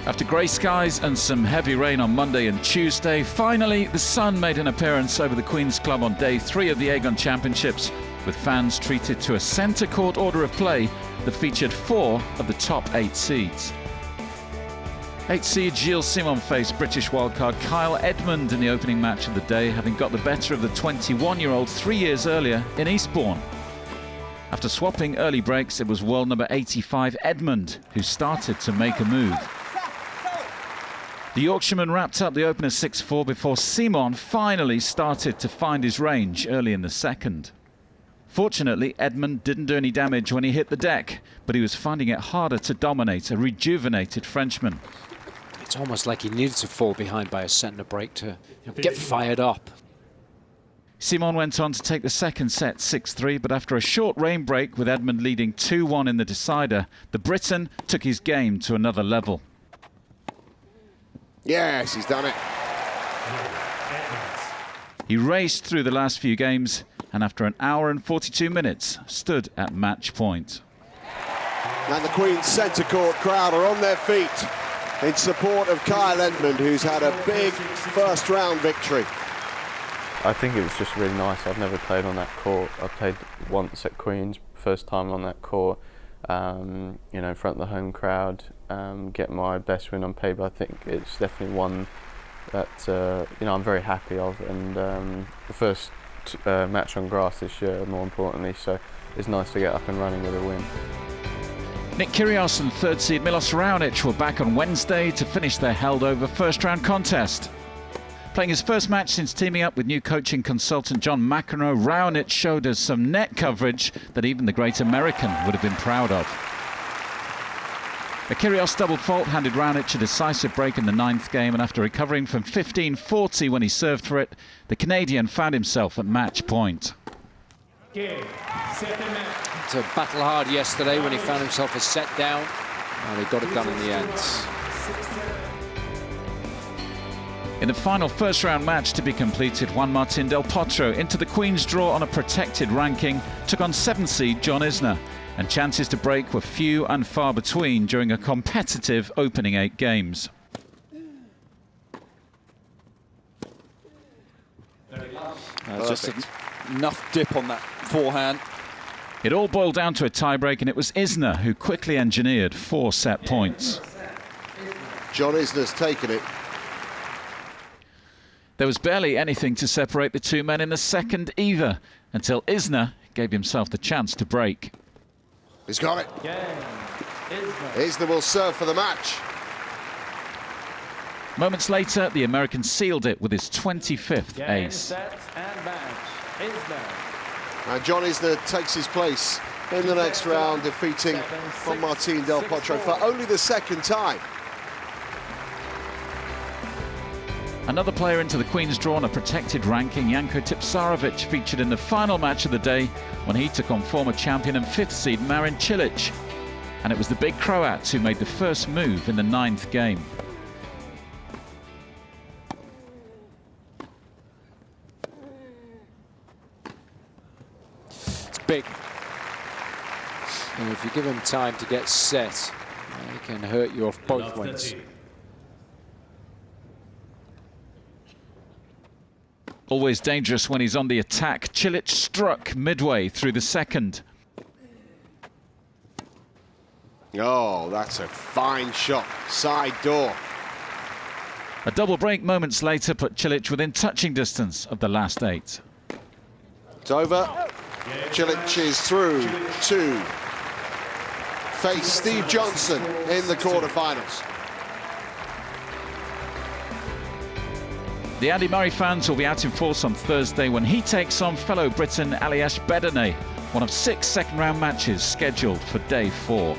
After grey skies and some heavy rain on Monday and Tuesday, finally the sun made an appearance over the Queen's Club on day 3 of the Aegon Championships, with fans treated to a centre court order of play that featured 4 of the top 8 seeds. 8 seed Gilles Simon faced British wildcard Kyle Edmund in the opening match of the day, having got the better of the 21-year-old 3 years earlier in Eastbourne. After swapping early breaks, it was world number 85 Edmund who started to make a move. The Yorkshireman wrapped up the opener 6-4 before Simon finally started to find his range early in the second. Fortunately, Edmund didn't do any damage when he hit the deck, but he was finding it harder to dominate a rejuvenated Frenchman. It's almost like he needed to fall behind by a centre break to get fired up. Simon went on to take the second set 6-3, but after a short rain break with Edmund leading 2-1 in the decider, the Briton took his game to another level. Yes, he's done it. He raced through the last few games and after an hour and 42 minutes stood at match point. And the Queen's centre court crowd are on their feet in support of Kyle Edmund, who's had a big first round victory. I think it was just really nice. I've never played on that court. I played once at Queen's, first time on that court, you know, in front of the home crowd, get my best win on paper. I think it's definitely one that you know, I'm very happy of, and the first match on grass this year, more importantly, so it's nice to get up and running with a win. Nick Kyrgios and third seed Milos Raonic were back on Wednesday to finish their held-over first-round contest. Playing his first match since teaming up with new coaching consultant John McEnroe, Raonic showed us some net coverage that even the great American would have been proud of. A Kyrgios double fault handed Raonic a decisive break in the 9th game, and after recovering from 15-40 when he served for it, the Canadian found himself at match point. To battle hard yesterday when he found himself a set down. Well, they got it done in the end. In the final first-round match to be completed, Juan Martín del Potro into the Queen's draw on a protected ranking took on 7th seed John Isner, and chances to break were few and far between during a competitive opening 8 games. Just enough dip on that forehand. It all boiled down to a tiebreak, and it was Isner who quickly engineered 4 set points. John Isner's taken it. There was barely anything to separate the two men in the second either, until Isner gave himself the chance to break. He's got it. Isner will serve for the match. Moments later, the American sealed it with his 25th ace. And John Isner takes his place in the next round, defeating Juan Martín del Potro for only the second time. Another player into the Queen's draw on a protected ranking, Janko Tipsarevic, featured in the final match of the day when he took on former champion and 5th seed Marin Cilic. And it was the big Croat who made the first move in the 9th game. It's big. And if you give him time to get set, he can hurt you off both ways. Always dangerous when he's on the attack, Cilic struck midway through the second. Oh, that's a fine shot. Side door. A double break moments later put Cilic within touching distance of the last 8. It's over. Cilic is through to face Steve Johnson in the quarterfinals. The Andy Murray fans will be out in force on Thursday when he takes on fellow Briton Aliash Bedene, one of 6 second-round matches scheduled for day 4.